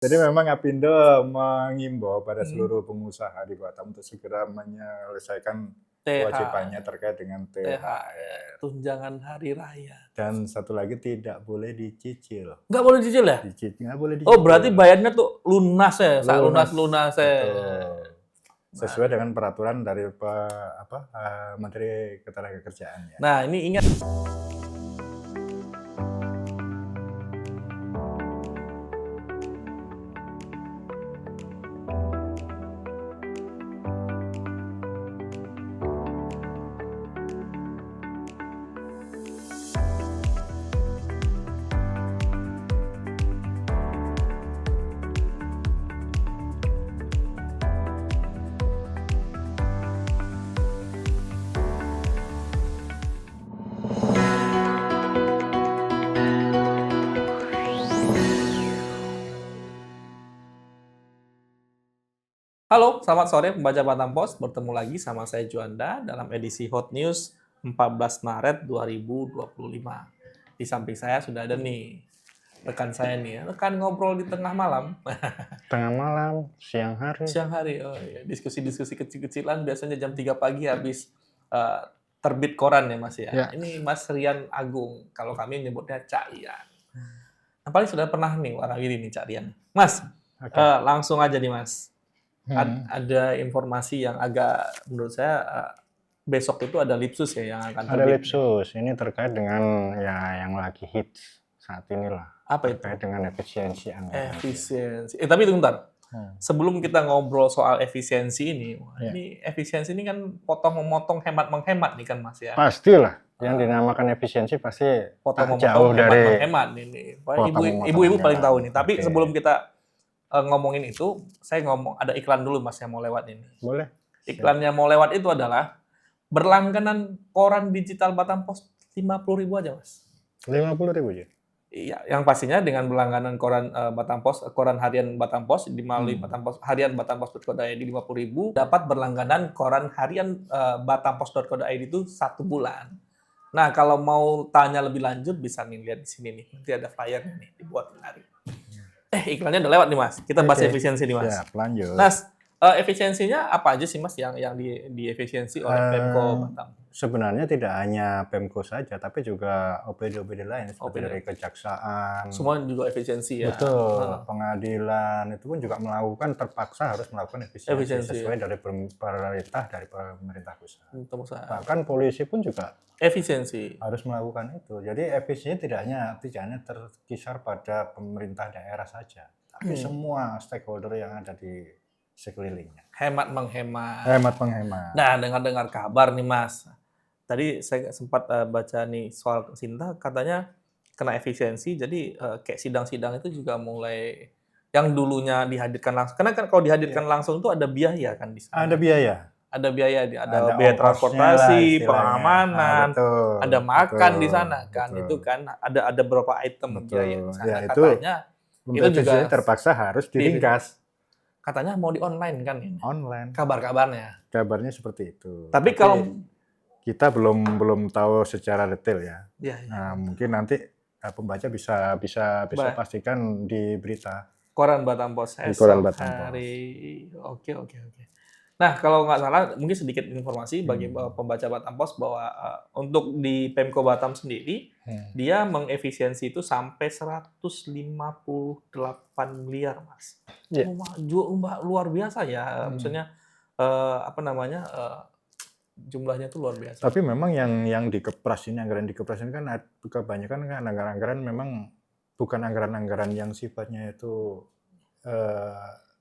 Jadi memang Apindo mengimbau pada Mhm. seluruh pengusaha di Batam untuk segera menyelesaikan kewajibannya THR, terkait dengan THR. tunjangan hari raya. Dan satu lagi tidak boleh dicicil. Nggak boleh dicicil ya? Nggak boleh Oh, berarti dicicil. bayarnya tuh lunas ya, sak Lunas, lunas-lunasnya. betul. Sesuai dengan peraturan dari Menteri Ketenagakerjaan ya. Nah, ini ingat. Halo, selamat sore pembaca Batam Post. Bertemu lagi sama saya Juanda dalam edisi Hot News 14 Maret 2025. Di samping saya sudah ada nih rekan saya nih, rekan ngobrol di tengah malam. Tengah malam, siang hari. Siang hari, oh iya. Diskusi-diskusi kecil-kecilan biasanya jam 3 pagi habis terbit koran ya Mas ya. Ya. Ini Mas Rian Agung, kalau kami nyebutnya Cak Rian. Nah, paling sudah pernah nih warawiri nih Cak Rian. Mas, Oke. langsung aja nih Mas. Ada informasi yang agak menurut saya besok itu ada Lipsus ya yang akan Ada terbit. Lipsus, ini terkait dengan ya yang lagi hits saat inilah. Apa itu? Terkait dengan efisiensi anggaran. Efisiensi. Tapi tunggu bentar. Sebelum kita ngobrol soal efisiensi ini, ini efisiensi ini kan potong-memotong, hemat-menghemat nih kan Mas ya. Pastilah, yang dinamakan efisiensi pasti Potong-memotong, jauh dari hemat-menghemat ini. potong-memotong Ibu-ibu paling tahu ini. Tapi Oke. sebelum kita ngomongin itu, saya ngomong ada iklan dulu Mas yang mau lewat ini. Boleh. Iklannya mau lewat itu adalah berlangganan koran digital Batam Post 50.000 aja Mas. 50.000 ya? Iya, yang pastinya dengan berlangganan koran Batam Post, koran harian Batam Post di melalui Batam Post harian batampost.co.id 50.000 dapat berlangganan koran harian batampost.co.id itu 1 bulan. Nah, kalau mau tanya lebih lanjut bisa nih lihat di sini nih. Nanti ada flyernya nih dibuat hari. Iklannya udah lewat nih Mas. Kita bahas efisiensi nih Mas. Siap, lanjut. Mas, efisiensinya apa aja sih Mas yang diefisiensi oleh Pemko Batam? Sebenarnya tidak hanya Pemko saja, tapi juga OPD-OPD lain seperti dari kejaksaan. Semua juga efisiensi ya. Betul, pengadilan itu pun juga terpaksa harus melakukan efisiensi sesuai dari perintah dari pemerintah pusat. Bahkan polisi pun juga efisiensi harus melakukan itu. Jadi efisiensi tidak hanya terkisar pada pemerintah daerah saja, tapi semua stakeholder yang ada di sekelilingnya. Hemat menghemat. Hemat menghemat. Nah, dengar kabar nih Mas. Tadi saya sempat baca nih soal Sinta, katanya kena efisiensi, jadi kayak sidang-sidang itu juga mulai yang dulunya dihadirkan langsung. Karena kan kalau dihadirkan langsung itu ada biaya kan di sana. Ada biaya. Ada biaya, ada biaya transportasi, pengamanan, ada makan di sana kan. Itu kan ada beberapa item biaya di sana. Ya, katanya itu juga terpaksa harus diringkas. Katanya mau di online kan ini. Online. Kabarnya seperti itu. Tapi kalau kita belum tahu secara detail ya. Ya. Nah, mungkin nanti pembaca bisa pastikan di berita. Koran Batam Post. Di koran Batam Post. Oke. Nah, kalau nggak salah, mungkin sedikit informasi bagi pembaca Batam Post bahwa untuk di Pemko Batam sendiri, dia mengefisiensi itu sampai 158 miliar, Mas. Yeah. Luar biasa ya, maksudnya jumlahnya itu luar biasa. Tapi memang yang dikepras ini, anggaran dikepras ini kan kebanyakan kan anggaran-anggaran memang bukan anggaran-anggaran yang sifatnya itu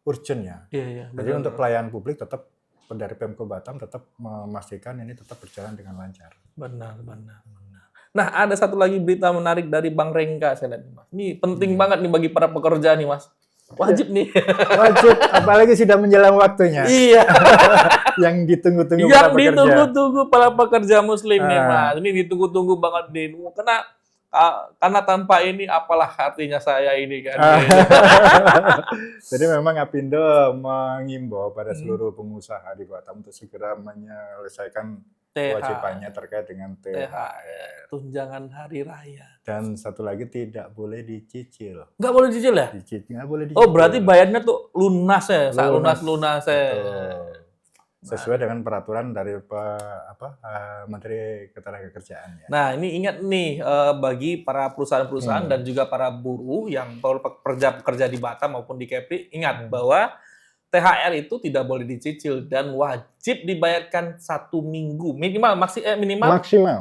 urgent ya. Iya, jadi untuk pelayanan publik tetap dari Pemko Batam tetap memastikan ini tetap berjalan dengan lancar. Benar. Nah, ada satu lagi berita menarik dari Bang Rengga saya lihat, Mas. Ini penting banget nih bagi para pekerja nih, Mas. Wajib nih. Wajib, apalagi sudah menjelang waktunya. Iya. Yang ditunggu-tunggu para pekerja. Yang ditunggu-tunggu para pekerja muslim nih, Mas. Ini ditunggu-tunggu banget nih. Karena tanpa ini apalah artinya saya ini kan. Jadi memang Apindo mengimbau pada seluruh pengusaha di Batam untuk segera menyelesaikan kewajibannya terkait dengan THR, tunjangan hari raya. Dan satu lagi tidak boleh dicicil. Nggak boleh dicicil ya? Nggak boleh dicicil. Oh, berarti bayarnya tuh lunas ya, saat lunas ya. Betul. Sesuai dengan peraturan dari Menteri Ketenagakerjaan ya. Nah, ini ingat nih bagi para perusahaan-perusahaan dan juga para buruh yang pekerja di Batam maupun di Kepri, ingat bahwa THR itu tidak boleh dicicil dan wajib dibayarkan 1 minggu minimal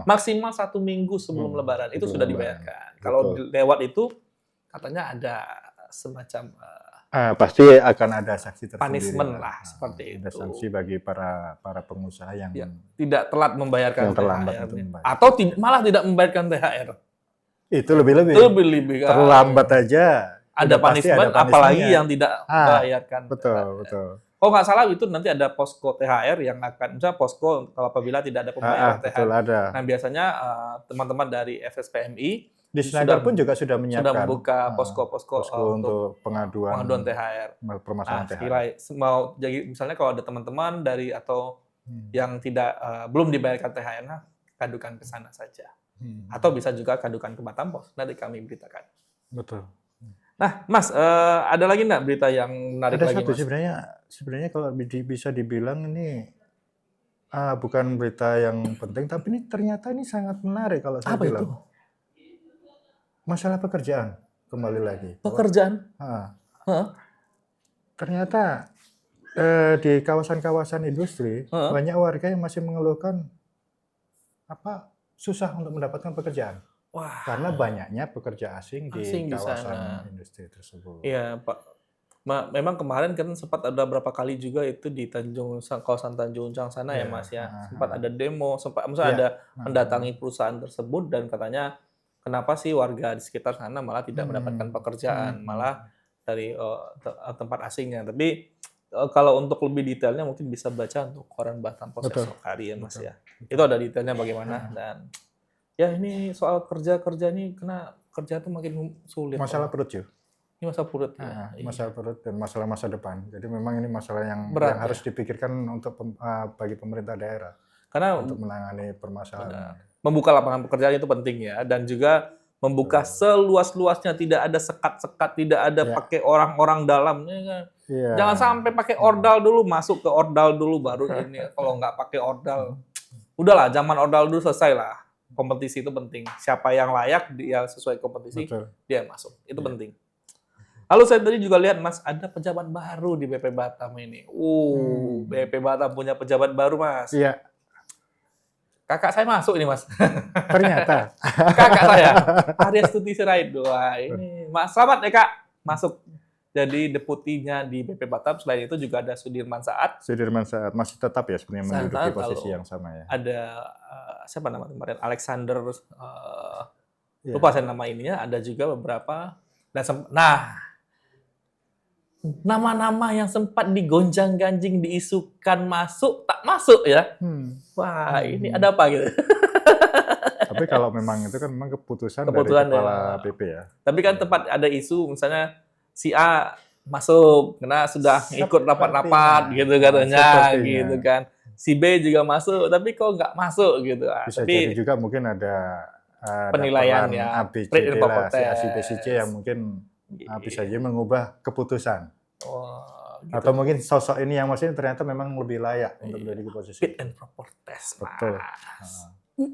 maksimal 1 minggu sebelum Lebaran itu sudah dibayarkan. Kalau lewat itu katanya ada semacam pasti akan ada sanksi tersendiri. Punishment lah seperti itu. Ada sanksi bagi para pengusaha yang tidak telat membayarkan THR atau malah tidak membayarkan THR. Itu lebih-lebih. Terlambat aja. Ada punishment, apalagi yang tidak membayarkan. Betul. Kalau nggak salah itu nanti ada posko THR yang akan, misalnya posko kalau apabila tidak ada pembayaran THR. Betul, ada. Nah biasanya teman-teman dari FSPMI di Schneider pun juga sudah menyiapkan. Sudah membuka posko-posko untuk pengaduan THR. Permasalahan THR. Mau jadi misalnya kalau ada teman-teman dari atau yang tidak belum dibayarkan THR, kadukan ke sana saja. Atau bisa juga kadukan ke Batam Pos. Nanti kami beritakan. Betul. Nah, Mas, ada lagi nggak berita yang menarik lagi, Mas? Ada satu sebenarnya kalau bisa dibilang ini bukan berita yang penting, tapi ini ternyata ini sangat menarik kalau saya bilang. Apa itu? Masalah pekerjaan, kembali lagi. Pekerjaan? Ternyata di kawasan-kawasan industri banyak warga yang masih mengeluhkan susah untuk mendapatkan pekerjaan. Wah. Karena banyaknya pekerja asing di kawasan industri tersebut. Iya, Pak. Memang kemarin kan sempat ada berapa kali juga itu di kawasan Tanjung Uncang sana ya Mas ya. Sempat ada demo, ada mendatangi perusahaan tersebut dan katanya kenapa sih warga di sekitar sana malah tidak mendapatkan pekerjaan, malah dari tempat asingnya. Tapi kalau untuk lebih detailnya mungkin bisa baca untuk koran Batam Pos esok hari ya Mas ya. Itu ada detailnya bagaimana dan ya ini soal kerja ini kena kerja itu makin sulit. Masalah perut ya. Ini masalah perut ya. Masalah perut dan masalah masa depan. Jadi memang ini masalah yang harus dipikirkan untuk bagi pemerintah daerah. Karena untuk menangani permasalahan. Membuka lapangan pekerjaan itu penting ya dan juga membuka seluas-luasnya, tidak ada sekat-sekat, tidak ada pakai orang-orang dalam. Jangan sampai pakai ordal dulu, masuk ke ordal dulu baru ini. Kalau nggak pakai ordal, udahlah zaman ordal dulu selesai lah. Kompetisi itu penting. Siapa yang layak, dia sesuai kompetisi, dia masuk. Itu penting. Lalu saya tadi juga lihat, Mas, ada pejabat baru di BP Batam ini. BP Batam punya pejabat baru, Mas. Iya. Kakak saya masuk ini, Mas. Ternyata. Kakak saya, Arya Stuti Sirait. Wah, ini. Mas, selamat ya, Kak. Masuk jadi deputinya di BP Batam. Selain itu juga ada Sudirman Saat. Sudirman Saat masih tetap ya sebenarnya menduduki posisi yang sama ya. Ada siapa nama kemarin? Alexander lupa saya nama ininya. Ada juga beberapa. Nama-nama yang sempat digonjang-ganjing diisukan masuk tak masuk ya. Wah, ini ada apa gitu. Tapi kalau memang itu kan memang keputusan dari kepala BP ya. Tapi kan tempat ada isu misalnya si A masuk karena sudah ikut rapat-rapat gitu katanya gitu kan. Si B juga masuk tapi kok nggak masuk gitu. Bisa jadi juga mungkin ada penilaian ya. ABCD lah, si ACBCC yang mungkin bisa jadi mengubah keputusan. Gitu. Atau mungkin sosok ini yang maksudnya ternyata memang lebih layak untuk menjadi posisi. Fit and proper test. Betul.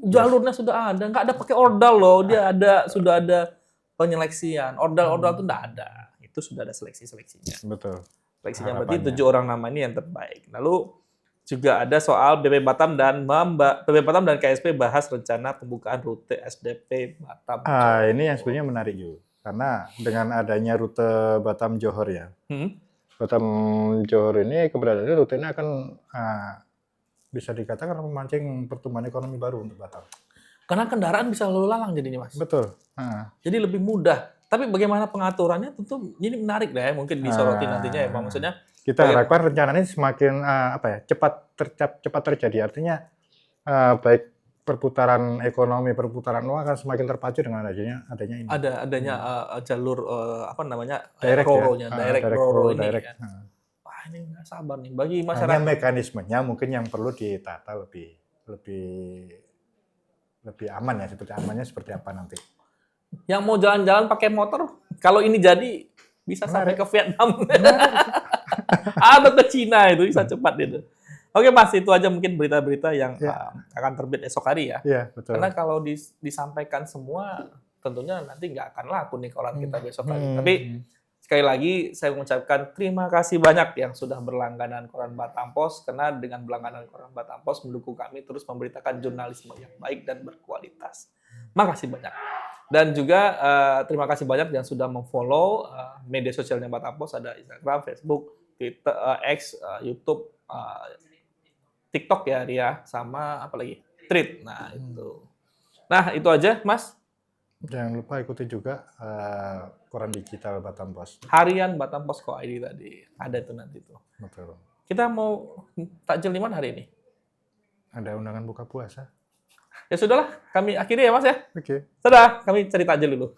Jalurnya sudah ada, nggak ada pakai ordal loh. Dia sudah ada penyeleksian. Ordal itu nggak ada. Itu sudah ada seleksinya. Betul. Seleksinya berarti 7 orang nama ini yang terbaik. Lalu juga ada soal BP Batam dan KSP bahas rencana pembukaan rute SDP Batam. Ini yang sebenarnya menarik juga. Karena dengan adanya rute Batam Johor ya. Batam Johor ini keberadaannya rutenya akan bisa dikatakan memancing pertumbuhan ekonomi baru untuk Batam. Karena kendaraan bisa lalu lalang jadinya, Mas. Betul. Jadi lebih mudah. Tapi bagaimana pengaturannya tentu ini menarik deh, mungkin disoroti nantinya ya, Pak. Maksudnya kita harapkan rencana ini semakin cepat terjadi. Artinya baik perputaran ekonomi, perputaran uang akan semakin terpacu dengan adanya ini. Adanya jalur direct RoRo-nya, ya? direct RoRo ini. Direct. Wah, ini nggak sabar nih bagi masyarakat. Hanya mekanismenya mungkin yang perlu ditata lebih lebih aman ya, seperti amannya seperti apa nanti. Yang mau jalan-jalan pakai motor, kalau ini jadi bisa sampai ke Vietnam. Atau ke Cina itu bisa cepat itu. Oke Mas, itu aja mungkin berita-berita yang akan terbit esok hari ya. Iya, betul. Karena kalau disampaikan semua, tentunya nanti nggak akan laku nih koran kita besok hari. Tapi sekali lagi saya mengucapkan terima kasih banyak yang sudah berlangganan koran Batam Pos, karena dengan berlangganan koran Batam Pos mendukung kami terus memberitakan jurnalisme yang baik dan berkualitas. Makasih banyak. Dan juga terima kasih banyak yang sudah memfollow media sosialnya Batam Pos, ada Instagram, Facebook, Twitter, X, YouTube, TikTok ya Ria, sama apa lagi? Tweet. Nah, itu. Nah, itu aja, Mas. Jangan lupa ikuti juga koran digital Batam Pos. Harian Batam Pos Co.id tadi. Ada tuh nanti tuh. Betul. Kita mau takjil di mana hari ini? Ada undangan buka puasa. Ya sudahlah, kami akhiri ya Mas ya. Oke. Sudah, kami cari takjil dulu.